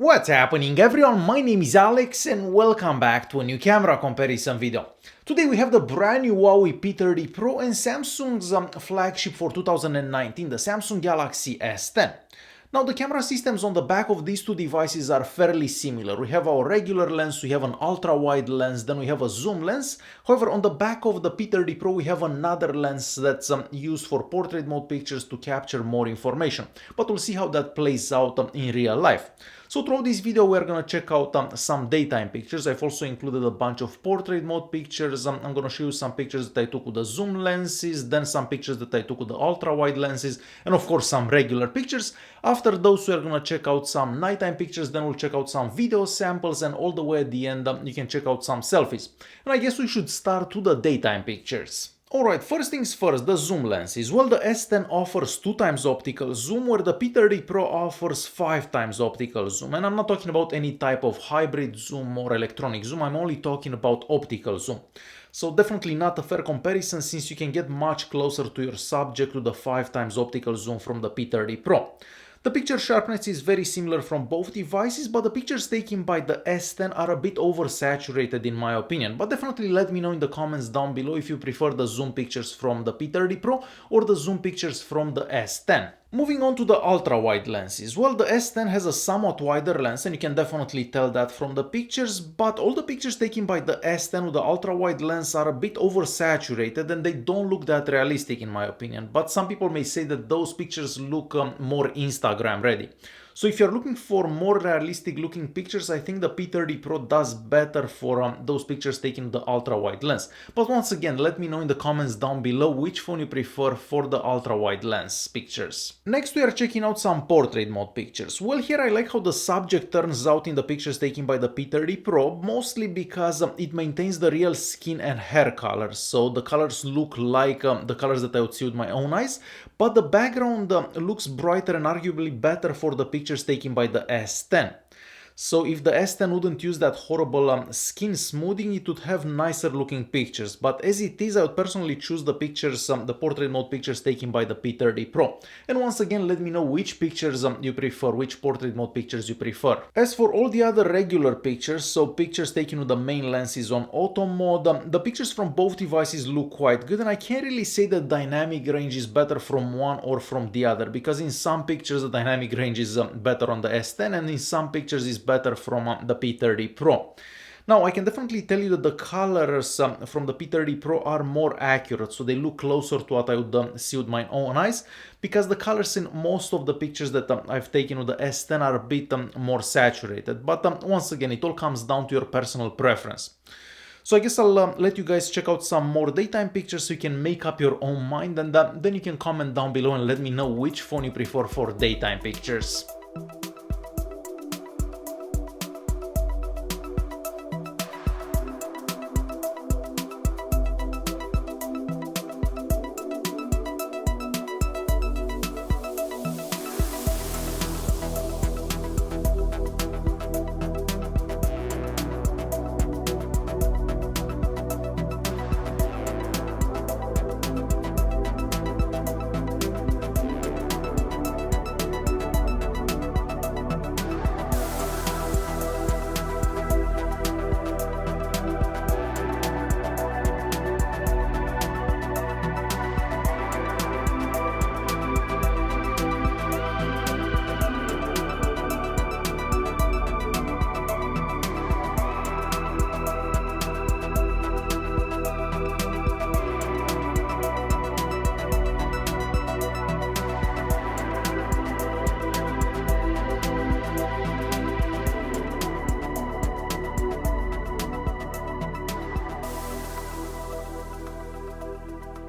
What's happening everyone, my name is Alex and welcome back to a new camera comparison video. Today we have the brand new Huawei P30 Pro and Samsung's flagship for 2019, the Samsung Galaxy S10. Now the camera systems on the back of these two devices are fairly similar. We have our regular lens, we have an ultra-wide lens, then we have a zoom lens. However, on the back of the P30 Pro we have another lens that's used for portrait mode pictures to capture more information. But we'll see how that plays out in real life. So throughout this video we're gonna check out some daytime pictures. I've also included a bunch of portrait mode pictures. I'm gonna show you some pictures that I took with the zoom lenses, then some pictures that I took with the ultra-wide lenses, and of course some regular pictures. After those we're gonna check out some nighttime pictures, then we'll check out some video samples, and all the way at the end you can check out some selfies. And I guess we should start with the daytime pictures. Alright, first things first, the zoom lenses. Well, the S10 offers 2x optical zoom, where the P30 Pro offers 5x optical zoom. And I'm not talking about any type of hybrid zoom or electronic zoom, I'm only talking about optical zoom. So definitely not a fair comparison, since you can get much closer to your subject with the 5x optical zoom from the P30 Pro. The picture sharpness is very similar from both devices, but the pictures taken by the S10 are a bit oversaturated in my opinion. But definitely let me know in the comments down below if you prefer the zoom pictures from the P30 Pro or the zoom pictures from the S10. Moving on to the ultra-wide lenses. Well, the S10 has a somewhat wider lens and you can definitely tell that from the pictures, but all the pictures taken by the S10 with the ultra-wide lens are a bit oversaturated and they don't look that realistic in my opinion. But some people may say that those pictures look more Instagram ready. So if you're looking for more realistic looking pictures, I think the P30 Pro does better for those pictures taken with the ultra-wide lens. But once again, let me know in the comments down below which phone you prefer for the ultra-wide lens pictures. Next we are checking out some portrait mode pictures. Well, here I like how the subject turns out in the pictures taken by the P30 Pro, mostly because it maintains the real skin and hair colors. So the colors look like the colors that I would see with my own eyes, but the background looks brighter and arguably better for the pictures taken by the S10. So if the S10 wouldn't use that horrible skin smoothing, it would have nicer looking pictures. But as it is, I would personally choose the pictures, the portrait mode pictures taken by the P30 Pro. And once again, let me know which pictures you prefer, which portrait mode pictures you prefer. As for all the other regular pictures, so pictures taken with the main lenses on auto mode, the pictures from both devices look quite good, and I can't really say the dynamic range is better from one or from the other, because in some pictures the dynamic range is better on the S10 and in some pictures is better from the P30 Pro. Now I can definitely tell you that the colors from the P30 Pro are more accurate, so they look closer to what I would see with my own eyes, because the colors in most of the pictures that I've taken with the S10 are a bit more saturated. But once again, it all comes down to your personal preference. So I guess I'll let you guys check out some more daytime pictures so you can make up your own mind, and then you can comment down below and let me know which phone you prefer for daytime pictures.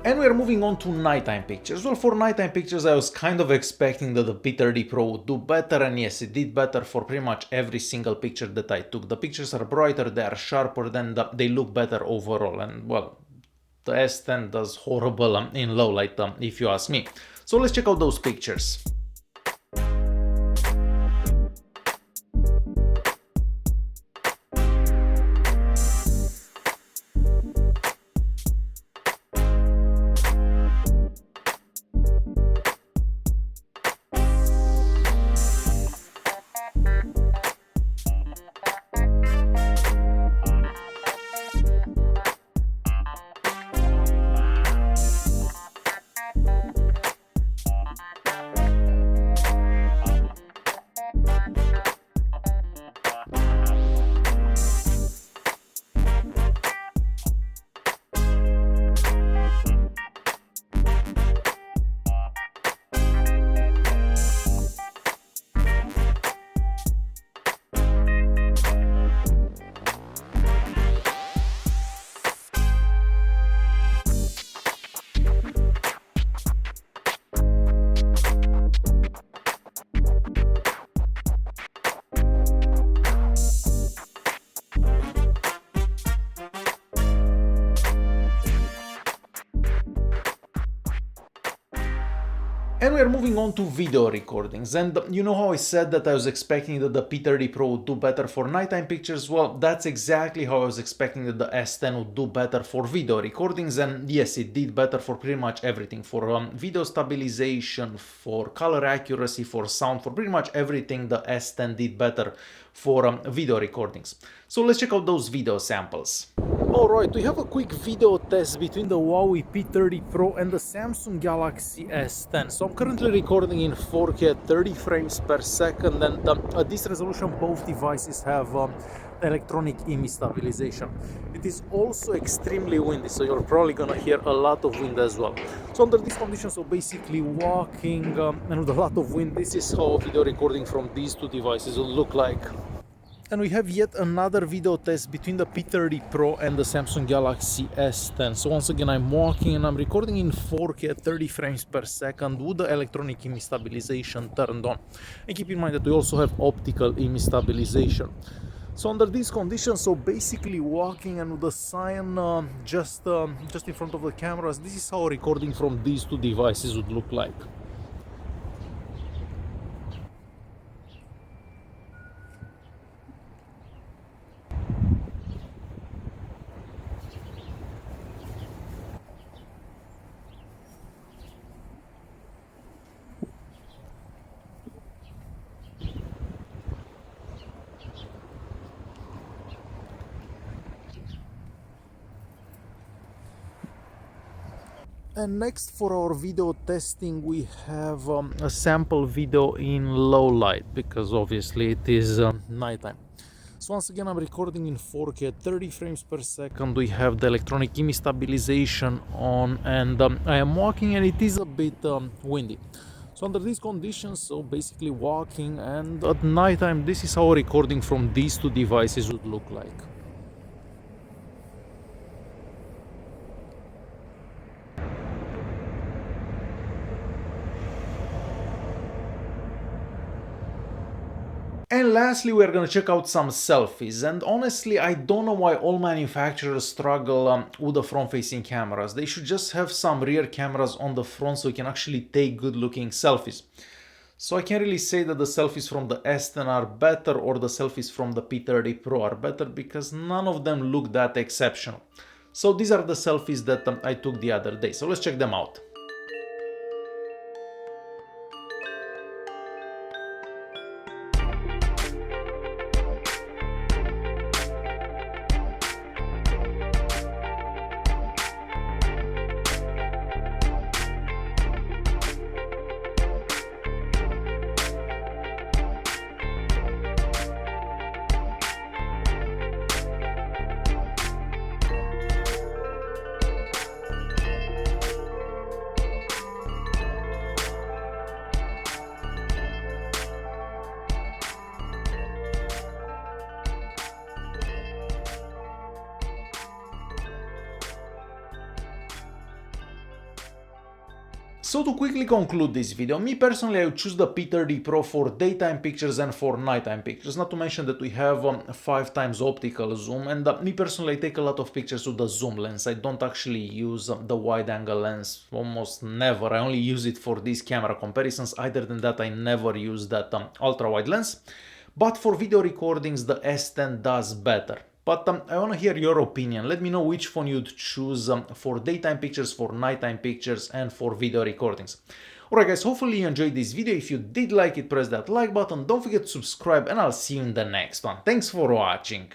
And we're moving on to nighttime pictures. Well, for nighttime pictures I was kind of expecting that the P30 Pro would do better, and yes, it did better for pretty much every single picture that I took. The pictures are brighter, they are sharper, they look better overall, and well, the S10 does horrible in low light if you ask me. So let's check out those pictures. And we are moving on to video recordings, and you know how I said that I was expecting that the P30 Pro would do better for nighttime pictures? Well, that's exactly how I was expecting that the S10 would do better for video recordings, and yes, it did better for pretty much everything, for video stabilization, for color accuracy, for sound, for pretty much everything the S10 did better for video recordings. So let's check out those video samples. Alright, we have a quick video test between the Huawei P30 Pro and the Samsung Galaxy S10. So I'm currently recording in 4K at 30 frames per second, and at this resolution both devices have electronic image stabilization. It is also extremely windy, so you're probably gonna hear a lot of wind as well. So under these conditions, so basically walking and with a lot of wind, this is how video recording from these two devices will look like. And we have yet another video test between the P30 Pro and the Samsung Galaxy S10. So once again, I'm walking and I'm recording in 4K at 30 frames per second with the electronic image stabilization turned on. And keep in mind that we also have optical image stabilization. So under these conditions, so basically walking and with the sign just in front of the cameras, this is how recording from these two devices would look like. And next for our video testing, we have a sample video in low light, because obviously it is nighttime. So once again, I'm recording in 4K at 30 frames per second. We have the electronic image stabilization on, and I am walking and it is a bit windy. So under these conditions, so basically walking and at nighttime, this is how recording from these two devices would look like. And lastly, we are going to check out some selfies, and honestly I don't know why all manufacturers struggle with the front-facing cameras. They should just have some rear cameras on the front so you can actually take good looking selfies. So I can't really say that the selfies from the S10 are better or the selfies from the P30 Pro are better, because none of them look that exceptional. So these are the selfies that I took the other day, so let's check them out. So to quickly conclude this video, me personally I would choose the P30 Pro for daytime pictures and for nighttime pictures, not to mention that we have 5 times optical zoom, and me personally I take a lot of pictures with the zoom lens. I don't actually use the wide angle lens, almost never. I only use it for these camera comparisons. Other than that, I never use that ultra wide lens. But for video recordings, the S10 does better. But I want to hear your opinion. Let me know which phone you'd choose for daytime pictures, for nighttime pictures, and for video recordings. Alright guys, hopefully you enjoyed this video. If you did like it, press that like button. Don't forget to subscribe, and I'll see you in the next one. Thanks for watching.